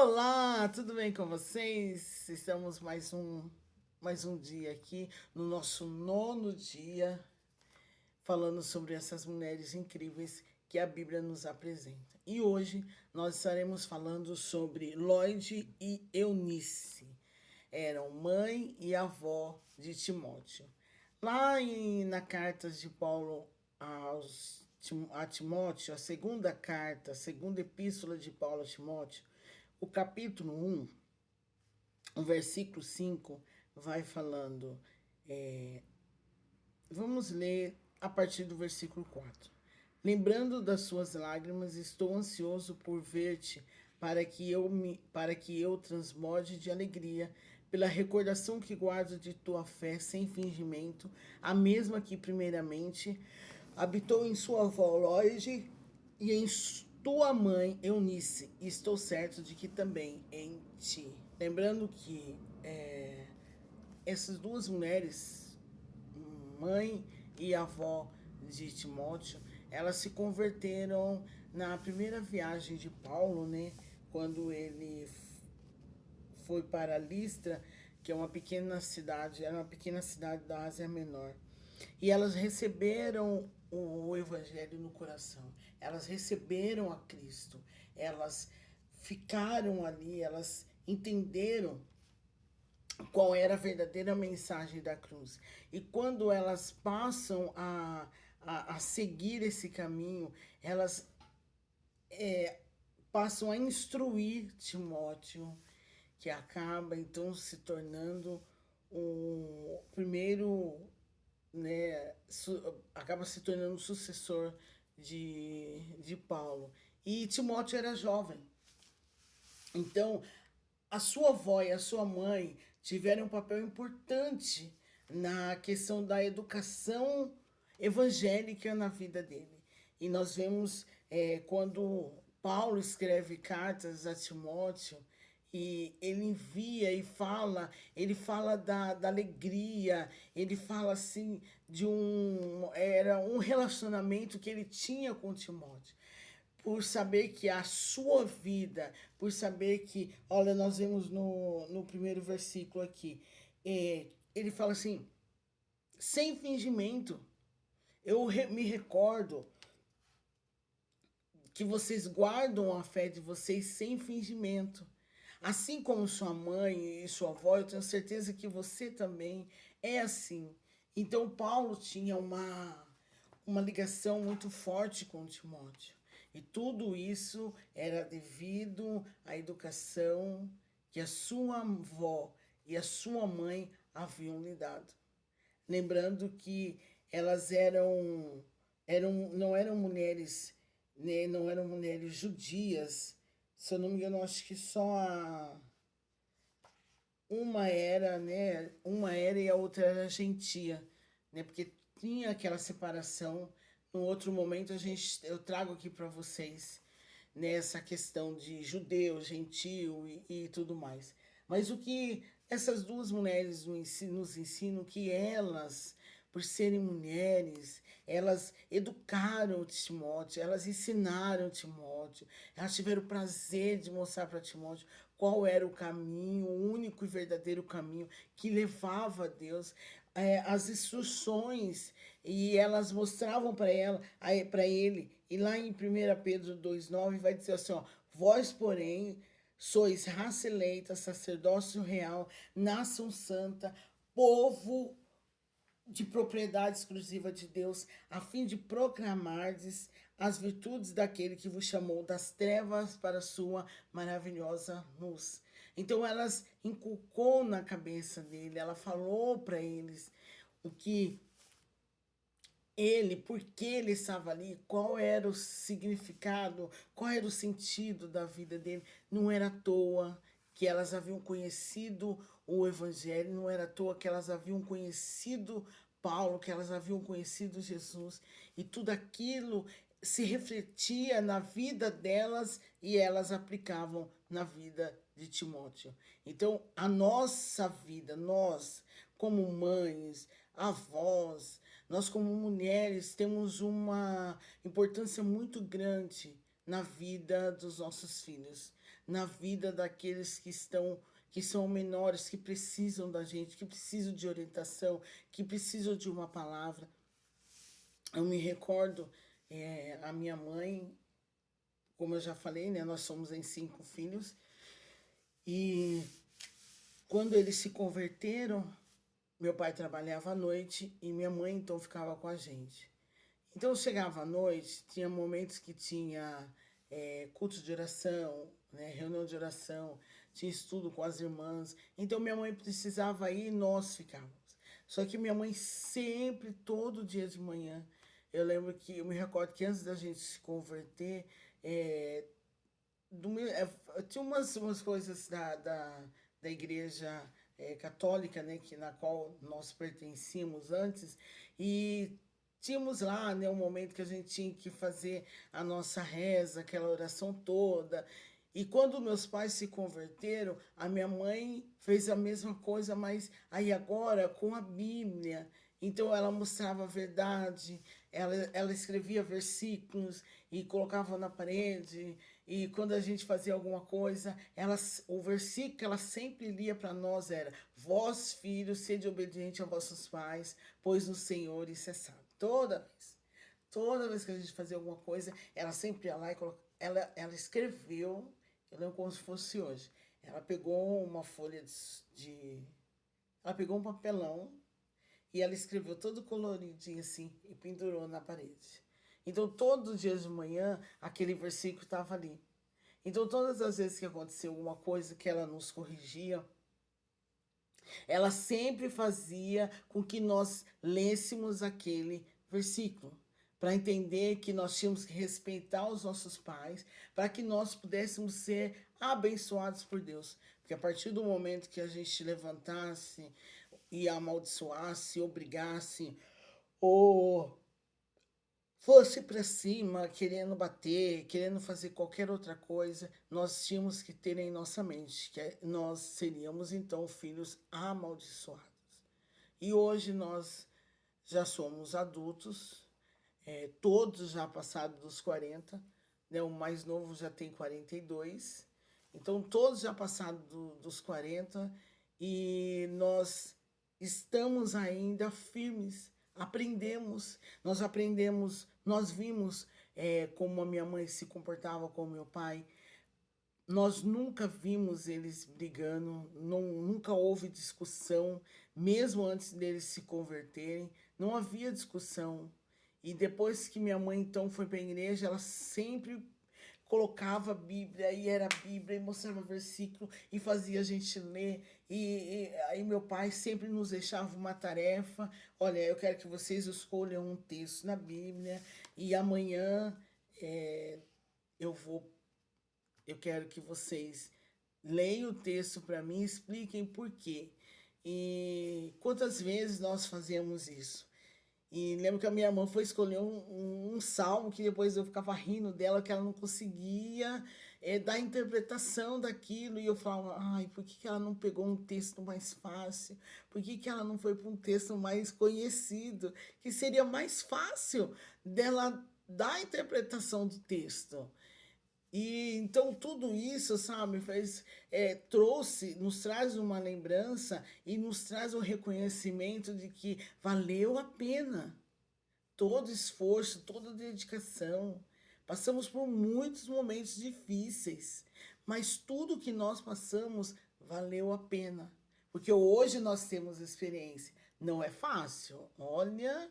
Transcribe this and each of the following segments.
Olá, tudo bem com vocês? Estamos mais um dia aqui, no nosso nono dia, falando sobre essas mulheres incríveis que a Bíblia nos apresenta. E hoje nós estaremos falando sobre Lloyd e Eunice. Eram mãe e avó de Timóteo. Na carta de Paulo a Timóteo, a segunda carta, a segunda epístola de Paulo a Timóteo, o capítulo 1, o versículo 5, vai falando. Vamos ler a partir do versículo 4. Lembrando das suas lágrimas, estou ansioso por ver-te, para que eu transborde de alegria pela recordação que guardo de tua fé sem fingimento, a mesma que primeiramente habitou em sua avó Loide e em tua mãe Eunice, e estou certo de que também em ti. Lembrando que essas duas mulheres, mãe e avó de Timóteo, elas se converteram na primeira viagem de Paulo, né? Quando ele foi para Listra, que é uma pequena cidade, era uma pequena cidade da Ásia Menor. E elas receberam o Evangelho no coração, elas receberam a Cristo, elas ficaram ali, elas entenderam qual era a verdadeira mensagem da cruz. E quando elas passam a seguir esse caminho, elas passam a instruir Timóteo, que acaba então se tornando o primeiro, né, acaba se tornando o sucessor de Paulo. E Timóteo era jovem. Então, a sua avó e a sua mãe tiveram um papel importante na questão da educação evangélica na vida dele. E nós vemos quando Paulo escreve cartas a Timóteo, e ele envia e fala, ele fala da alegria, ele fala assim era um relacionamento que ele tinha com Timóteo, por saber que a sua vida, por saber que, olha, nós vemos no primeiro versículo aqui, ele fala assim, sem fingimento. Me recordo que vocês guardam a fé de vocês sem fingimento. Assim como sua mãe e sua avó, eu tenho certeza que você também é assim. Então, Paulo tinha uma ligação muito forte com Timóteo. E tudo isso era devido à educação que a sua avó e a sua mãe haviam lhe dado. Lembrando que elas não eram mulheres, né, não eram mulheres judias. Se eu não me engano, acho que só uma era, né, uma era e a outra era gentia, né, porque tinha aquela separação. No outro momento eu trago aqui para vocês nessa questão de judeu, gentio e tudo mais. Mas o que essas duas mulheres nos ensinam que elas, por serem mulheres, elas educaram Timóteo, elas ensinaram Timóteo, elas tiveram o prazer de mostrar para Timóteo qual era o caminho, o único e verdadeiro caminho que levava a Deus, as instruções, e elas mostravam para ele. E lá em 1 Pedro 2,9 vai dizer assim, ó, vós, porém, sois raça eleita, sacerdócio real, nação santa, povo de propriedade exclusiva de Deus, a fim de proclamardes as virtudes daquele que vos chamou das trevas para a sua maravilhosa luz. Então elas inculcou na cabeça dele, ela falou para eles o que ele, por que ele estava ali, qual era o significado, qual era o sentido da vida dele. Não era à toa que elas haviam conhecido o Evangelho, não era à toa que elas haviam conhecido Paulo, que elas haviam conhecido Jesus, e tudo aquilo se refletia na vida delas e elas aplicavam na vida de Timóteo. Então, a nossa vida, nós como mães, avós, nós como mulheres temos uma importância muito grande na vida dos nossos filhos, na vida daqueles que são menores, que precisam da gente, que precisam de orientação, que precisam de uma palavra. Eu me recordo, a minha mãe, como eu já falei, né, nós somos em 5 filhos, e quando eles se converteram, meu pai trabalhava à noite e minha mãe então ficava com a gente. Então chegava à noite, tinha momentos que tinha culto de oração, né, reunião de oração, tinha estudo com as irmãs. Então minha mãe precisava ir e nós ficávamos. Só que minha mãe sempre, todo dia de manhã, eu me recordo que antes da gente se converter, é, tinha umas coisas da igreja católica, né, na qual nós pertencíamos antes, e tínhamos lá, né, um momento que a gente tinha que fazer a nossa reza, aquela oração toda. E quando meus pais se converteram, a minha mãe fez a mesma coisa, mas aí agora com a Bíblia. Então ela mostrava a verdade, ela escrevia versículos e colocava na parede. E quando a gente fazia alguma coisa, o versículo que ela sempre lia para nós era: Vós, filhos, sede obediente a vossos pais, pois no Senhor isso é sábio. Toda vez que a gente fazia alguma coisa, ela sempre ia lá e ela escreveu, eu lembro como se fosse hoje. Ela pegou uma folha ela pegou um papelão e ela escreveu todo coloridinho assim e pendurou na parede. Então, todos os dias de manhã, aquele versículo estava ali. Então, todas as vezes que aconteceu alguma coisa que ela nos corrigia, ela sempre fazia com que nós lêssemos aquele versículo, para entender que nós tínhamos que respeitar os nossos pais, para que nós pudéssemos ser abençoados por Deus. Porque a partir do momento que a gente levantasse e amaldiçoasse, obrigasse, ou fosse para cima, querendo bater, querendo fazer qualquer outra coisa, nós tínhamos que ter em nossa mente que nós seríamos então filhos amaldiçoados. E hoje nós já somos adultos, todos já passados dos 40, né? O mais novo já tem 42, então todos já passados dos 40 e nós estamos ainda firmes, aprendemos, nós vimos como a minha mãe se comportava com o meu pai, nós nunca vimos eles brigando, nunca houve discussão, mesmo antes deles se converterem, não havia discussão. E depois que minha mãe então foi para a igreja, ela sempre colocava a Bíblia, e era a Bíblia, e mostrava versículo, e fazia a gente ler. E aí meu pai sempre nos deixava uma tarefa: olha, eu quero que vocês escolham um texto na Bíblia, e amanhã eu vou eu quero que vocês leiam o texto para mim e expliquem por quê. E quantas vezes nós fazemos isso? E lembro que a minha irmã foi escolher um salmo que depois eu ficava rindo dela, que ela não conseguia dar interpretação daquilo. E eu falava: ai, por que ela não pegou um texto mais fácil? Por que ela não foi para um texto mais conhecido? Que seria mais fácil dela dar a interpretação do texto. E então tudo isso, sabe, nos traz uma lembrança e nos traz o reconhecimento de que valeu a pena todo esforço, toda dedicação. Passamos por muitos momentos difíceis, mas tudo que nós passamos valeu a pena, porque hoje nós temos experiência. Não é fácil, olha,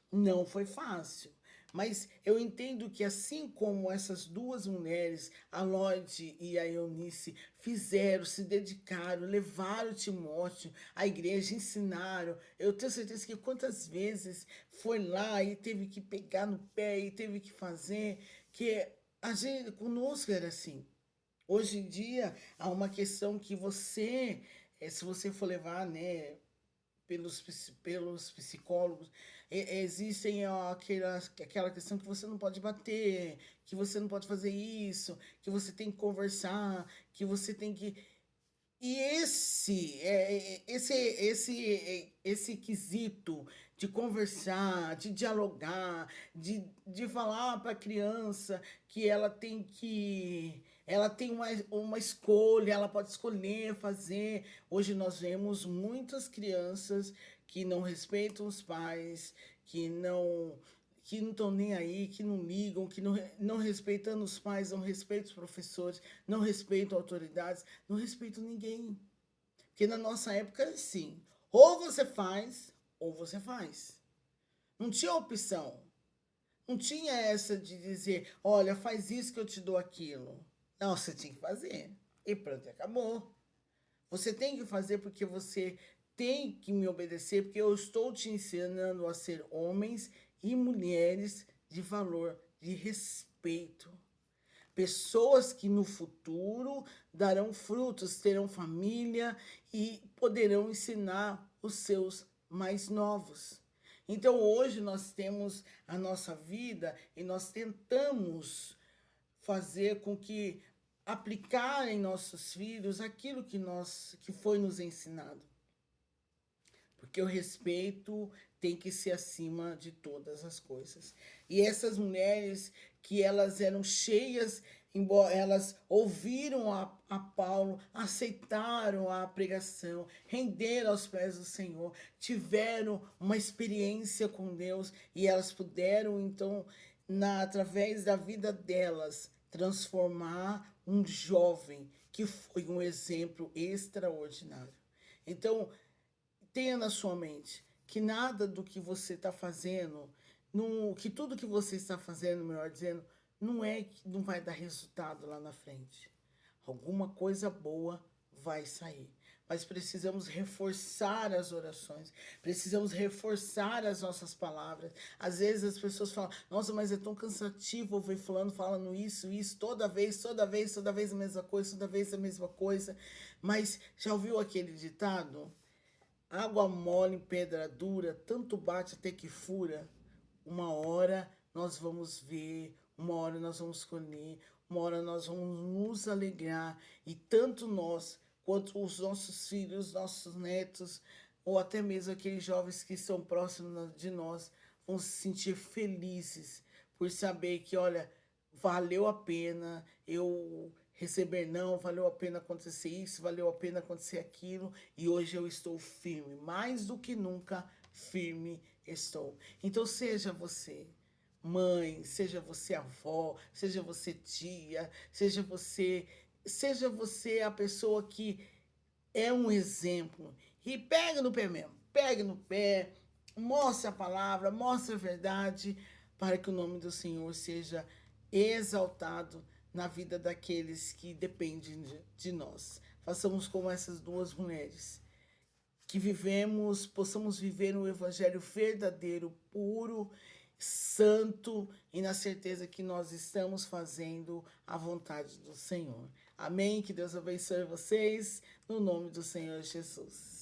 não foi fácil. Mas eu entendo que assim como essas duas mulheres, a Lloyd e a Eunice, fizeram, se dedicaram, levaram Timóteo à igreja, ensinaram. Eu tenho certeza que quantas vezes foi lá e teve que pegar no pé e teve que fazer, que a gente conosco era assim. Hoje em dia há uma questão que se você for levar, né, pelos psicólogos, existem aquela questão que você não pode bater, que você não pode fazer isso, que você tem que conversar, que você tem que. E esse quesito de conversar, de dialogar, de falar para a criança que ela tem uma escolha, ela pode escolher fazer. Hoje nós vemos muitas crianças que não respeitam os pais, que não que não estão nem aí, que não ligam, que não respeitam os pais, não respeitam os professores, não respeitam autoridades, não respeitam ninguém. Porque na nossa época era assim, ou você faz, ou você faz. Não tinha opção. Não tinha essa de dizer, olha, faz isso que eu te dou aquilo. Não, você tinha que fazer. E pronto, acabou. Você tem que fazer porque você tem que me obedecer, porque eu estou te ensinando a ser homens e mulheres de valor, de respeito. Pessoas que no futuro darão frutos, terão família e poderão ensinar os seus mais novos. Então hoje nós temos a nossa vida e nós tentamos fazer com que aplicar em nossos filhos aquilo que foi nos ensinado. Porque o respeito tem que ser acima de todas as coisas. E essas mulheres que elas eram cheias, embora elas ouviram a Paulo, aceitaram a pregação, renderam aos pés do Senhor, tiveram uma experiência com Deus e elas puderam então, através da vida delas, transformar um jovem que foi um exemplo extraordinário. Então, tenha na sua mente que nada do que você está fazendo, que tudo que você está fazendo, melhor dizendo, não é que não vai dar resultado lá na frente. Alguma coisa boa vai sair. Mas precisamos reforçar as orações, precisamos reforçar as nossas palavras. Às vezes as pessoas falam, nossa, mas é tão cansativo ouvir fulano falando isso, toda vez a mesma coisa, toda vez a mesma coisa. Mas já ouviu aquele ditado? Água mole em pedra dura, tanto bate até que fura. Uma hora nós vamos ver, uma hora nós vamos colher, uma hora nós vamos nos alegrar. E tanto nós, quanto os nossos filhos, nossos netos, ou até mesmo aqueles jovens que estão próximos de nós, vão se sentir felizes por saber que, olha, valeu a pena eu receber não, valeu a pena acontecer isso, valeu a pena acontecer aquilo, e hoje eu estou firme, mais do que nunca firme estou. Então seja você mãe, seja você avó, seja você tia, seja você a pessoa que é um exemplo. E pega no pé mesmo, pegue no pé, mostre a palavra, mostre a verdade, para que o nome do Senhor seja exaltado na vida daqueles que dependem de nós. Façamos como essas duas mulheres, que possamos viver um evangelho verdadeiro, puro, santo e na certeza que nós estamos fazendo a vontade do Senhor. Amém? Que Deus abençoe vocês, no nome do Senhor Jesus.